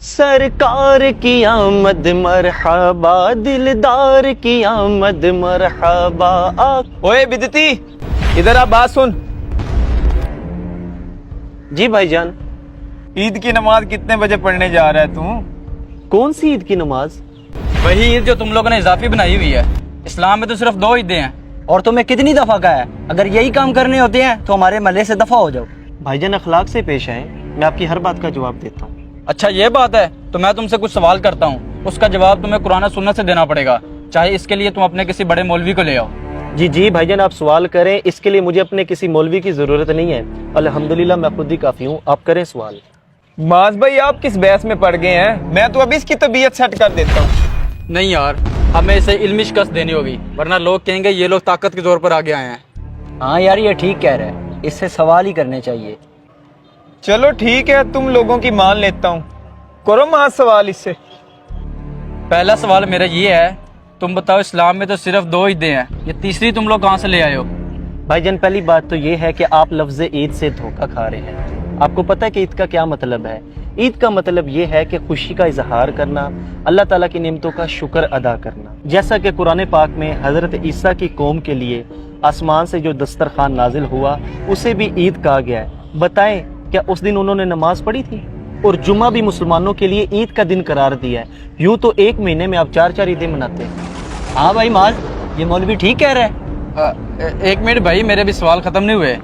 سرکار کی آمد مرحبا، دلدار کی آمد مرحبا۔ اوئے بدتی، ادھر آ، بات سن۔ جی بھائی جان۔ عید کی نماز کتنے بجے پڑھنے جا رہا ہے تو؟ کون سی عید کی نماز؟ وہی عید جو تم لوگوں نے اضافی بنائی ہوئی ہے۔ اسلام میں تو صرف 2 عیدیں ہیں۔ اور تمہیں کتنی دفعہ کہا ہے اگر یہی کام کرنے ہوتے ہیں تو ہمارے محلے سے دفع ہو جاؤ۔ بھائی جان اخلاق سے پیش آئیں، میں آپ کی ہر بات کا جواب دیتا ہوں۔ اچھا یہ بات ہے تو میں تم سے کچھ سوال کرتا ہوں، اس کا جواب تمہیں قرآن و سنت سے دینا پڑے گا، چاہے اس کے لیے تم اپنے کسی بڑے مولوی کو لے آؤ۔ جی بھائی جان آپ سوال کریں، اس کے لیے مجھے اپنے کسی مولوی کی ضرورت نہیں ہے، الحمدللہ میں خود ہی کافی ہوں، آپ کریں سوال۔ معاذ بھائی آپ کس بحث میں پڑ گئے ہیں؟ میں تو اب اس کی طبیعت سیٹ کر دیتا ہوں۔ نہیں یار، ہمیں اسے علمی شکست دینی ہوگی، ورنہ لوگ کہیں گے یہ لوگ طاقت کے زور پر آگے آئے ہیں۔ ہاں یار یہ ٹھیک کہہ رہے ہیں، اس سے سوال ہی کرنے چاہیے۔ چلو ٹھیک ہے، تم لوگوں کی مان لیتا ہوں، کرو معاذ سوال اس سے۔ پہلا سوال میرا یہ ہے، تم بتاؤ اسلام میں تو صرف 2 عیدیں ہیں، یہ تیسری تم لوگ کہاں سے لے آئے ہو؟ بھائی جان پہلی بات تو یہ ہے کہ آپ لفظ عید سے دھوکہ کھا رہے ہیں۔ آپ کو پتہ ہے کہ عید کا کیا مطلب ہے؟ عید کا مطلب یہ ہے کہ خوشی کا اظہار کرنا، اللہ تعالیٰ کی نعمتوں کا شکر ادا کرنا، جیسا کہ قرآن پاک میں حضرت عیسیٰ کی قوم کے لیے آسمان سے جو دسترخوان نازل ہوا اسے بھی عید کہا گیا ہے۔ بتائیں کیا اس دن انہوں نے نماز پڑھی تھی؟ اور جمعہ بھی مسلمانوں کے لیے عید کا دن قرار دیا ہے۔ یوں تو ایک مہینے میں آپ 4 عیدیں مناتے ہیں۔ ہاں بھائی معاذ، یہ مولوی ٹھیک کہہ رہے ہیں۔ ایک منٹ بھائی، میرے بھی سوال ختم نہیں ہوئے۔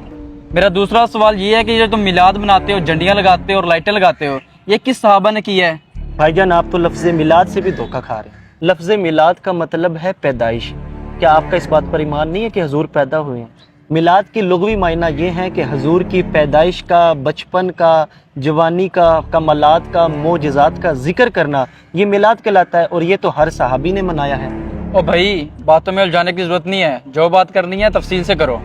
میرا دوسرا سوال یہ ہے کہ جو تم میلاد مناتے ہو، جھنڈیاں لگاتے ہو اور لائٹیں لگاتے ہو، یہ کس صحابہ نے کیا ہے؟ بھائی جان آپ تو لفظ میلاد سے بھی دھوکہ کھا رہے ہیں۔ لفظ میلاد کا مطلب ہے پیدائش۔ کیا آپ کا اس بات پر ایمان نہیں ہے کہ حضور پیدا ہوئے ہیں؟ میلاد کی لغوی معنی یہ ہے کہ حضور کی پیدائش کا، بچپن کا، جوانی کا، کمالات کا، معجزات کا ذکر کرنا، یہ میلاد کہلاتا ہے، اور یہ تو ہر صحابی نے منایا ہے۔ او بھائی باتوں میں الجھانے کی ضرورت نہیں ہے، جو بات کرنی ہے تفصیل سے کرو۔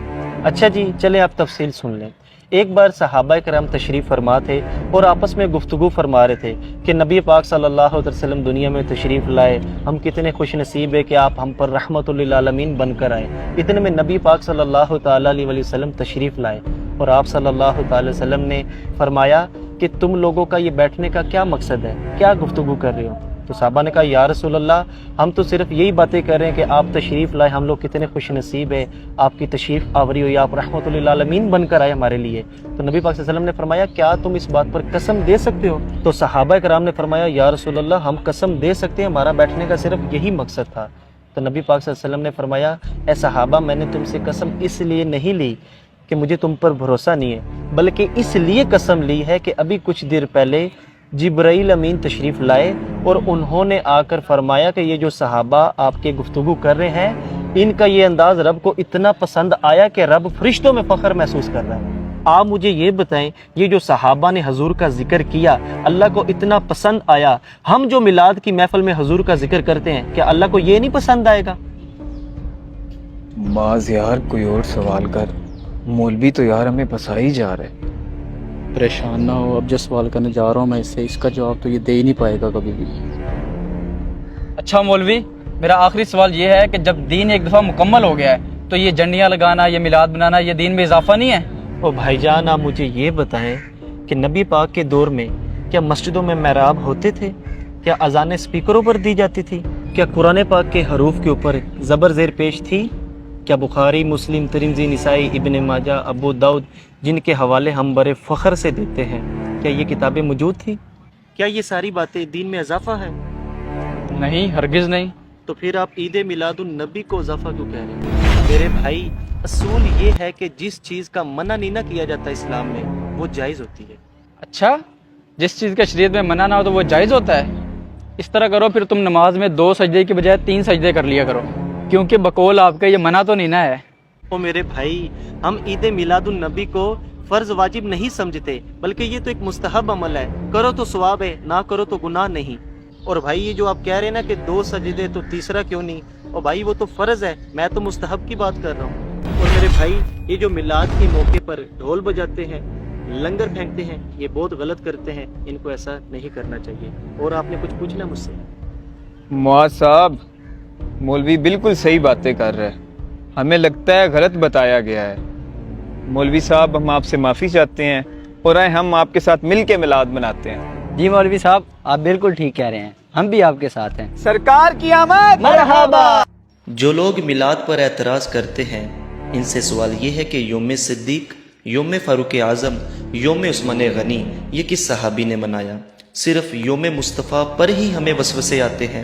اچھا جی چلیں آپ تفصیل سن لیں۔ ایک بار صحابہ کرام تشریف فرما تھے اور آپس میں گفتگو فرما رہے تھے کہ نبی پاک صلی اللہ علیہ وسلم دنیا میں تشریف لائے، ہم کتنے خوش نصیب ہے کہ آپ ہم پر رحمت للعالمین بن کر آئے۔ اتنے میں نبی پاک صلی اللہ تعالیٰ علیہ وسلم تشریف لائے اور آپ صلی اللہ تعالی وسلم نے فرمایا کہ تم لوگوں کا یہ بیٹھنے کا کیا مقصد ہے، کیا گفتگو کر رہے ہو؟ تو صحابہ نے کہا یا رسول اللہ ہم تو صرف یہی باتیں کر رہے ہیں کہ آپ تشریف لائے، ہم لوگ کتنے خوش نصیب ہیں، آپ کی تشریف آوری ہوئی، آپ رحمت للعالمین بن کر آئے ہمارے لیے۔ تو نبی پاک صلی اللہ علیہ وسلم نے فرمایا کیا تم اس بات پر قسم دے سکتے ہو؟ تو صحابہ کرام نے فرمایا یا رسول اللہ ہم قسم دے سکتے ہیں، ہمارا بیٹھنے کا صرف یہی مقصد تھا۔ تو نبی پاک صلی اللہ علیہ وسلم نے فرمایا اے صحابہ میں نے تم سے قسم اس لیے نہیں لی کہ مجھے تم پر بھروسہ نہیں ہے، بلکہ اس لیے قسم لی ہے کہ ابھی کچھ دیر پہلے جبرائیل امین تشریف لائے اور انہوں نے آ کر فرمایا کہ یہ جو صحابہ آپ کے گفتگو کر رہے ہیں ان کا یہ انداز رب کو اتنا پسند آیا کہ رب فرشتوں میں فخر محسوس کر رہا ہے۔ آپ مجھے یہ بتائیں یہ جو صحابہ نے حضور کا ذکر کیا اللہ کو اتنا پسند آیا، ہم جو میلاد کی محفل میں حضور کا ذکر کرتے ہیں کیا اللہ کو یہ نہیں پسند آئے گا؟ معاذ یار کوئی اور سوال کر، مولوی تو یار ہمیں پھنسائی جا رہا ہے۔ پریشان نہ ہو، اب جو سوال کرنے جا رہا ہوں میں اس کا جواب تو یہ دے ہی نہیں پائے گا کبھی بھی۔ اچھا مولوی، میرا آخری سوال یہ ہے کہ جب دین ایک دفعہ مکمل ہو گیا ہے تو یہ جھنڈیاں لگانا، یہ میلاد بنانا، یہ دین میں اضافہ نہیں ہے؟ او بھائی جان آپ مجھے یہ بتائیں کہ نبی پاک کے دور میں کیا مسجدوں میں محراب ہوتے تھے؟ کیا اذانیں اسپیکروں پر دی جاتی تھی؟ کیا قرآن پاک کے حروف کے اوپر زبر زیر پیش تھی؟ کیا بخاری، مسلم، ترمذی، نسائی، ابن ماجہ، ابو داؤد جن کے حوالے ہم بڑے فخر سے دیتے ہیں کیا یہ کتابیں موجود تھیں؟ کیا یہ ساری باتیں دین میں اضافہ ہے؟ نہیں، ہرگز نہیں۔ تو پھر آپ عید میلاد النبی کو اضافہ کیوں کہہ رہے ہیں؟ میرے بھائی اصول یہ ہے کہ جس چیز کا منع نہیں نہ کیا جاتا اسلام میں وہ جائز ہوتی ہے۔ اچھا، جس چیز کا شریعت میں منع نہ ہو تو وہ جائز ہوتا ہے؟ اس طرح کرو پھر تم نماز میں 2 سجدے کی بجائے 3 سجدے کر لیا کرو، کیونکہ بقول آپ کا یہ منع تو نہیں نہ ہے۔ او میرے بھائی ہم عید میلاد النبی کو فرض واجب نہیں سمجھتے بلکہ یہ تو ایک مستحب عمل ہے، کرو تو ثواب ہے، نہ کرو تو گناہ نہیں۔ اور بھائی یہ جو آپ کہہ رہے ہیں نا کہ 2 سجدے تو تیسرا کیوں نہیں، اور بھائی وہ تو فرض ہے، میں تو مستحب کی بات کر رہا ہوں۔ اور میرے بھائی یہ جو میلاد کے موقع پر ڈھول بجاتے ہیں، لنگر پھینکتے ہیں، یہ بہت غلط کرتے ہیں، ان کو ایسا نہیں کرنا چاہیے۔ اور آپ نے کچھ پوچھنا مجھ سے؟ معاذ صاحب مولوی بالکل صحیح باتیں کر رہے ہیں، ہمیں لگتا ہے غلط بتایا گیا ہے۔ مولوی صاحب ہم آپ سے معافی چاہتے ہیں اور ہم آپ کے ساتھ مل کے میلاد مناتے ہیں۔ جی مولوی صاحب آپ بالکل ٹھیک کہہ رہے ہیں, ہم بھی آپ کے ساتھ ہیں. سرکار کی آمد. مرحبا. جو لوگ میلاد پر اعتراض کرتے ہیں ان سے سوال یہ ہے کہ یوم صدیق, یوم فاروق اعظم, یوم عثمان غنی یہ کس صحابی نے منایا؟ صرف یوم مصطفیٰ پر ہی ہمیں وسوسے آتے ہیں,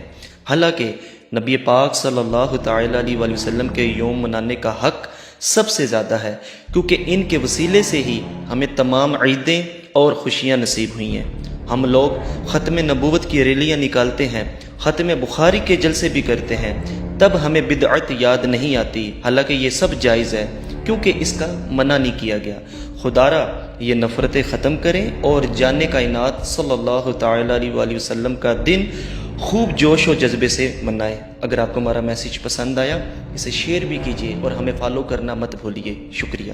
حالانکہ نبی پاک صلی اللہ تعالیٰ علیہ وآلہ وسلم کے یوم منانے کا حق سب سے زیادہ ہے, کیونکہ ان کے وسیلے سے ہی ہمیں تمام عیدیں اور خوشیاں نصیب ہوئی ہیں. ہم لوگ ختم نبوت کی ریلیاں نکالتے ہیں, ختم بخاری کے جلسے بھی کرتے ہیں, تب ہمیں بدعت یاد نہیں آتی, حالانکہ یہ سب جائز ہے کیونکہ اس کا منع نہیں کیا گیا. خدارا یہ نفرتیں ختم کریں اور جاننے کائنات صلی اللہ تعالیٰ علیہ وآلہ وسلم کا دن خوب جوش و جذبے سے منائیں. اگر آپ کو ہمارا میسیج پسند آیا اسے شیئر بھی کیجیے اور ہمیں فالو کرنا مت بھولیے. شکریہ.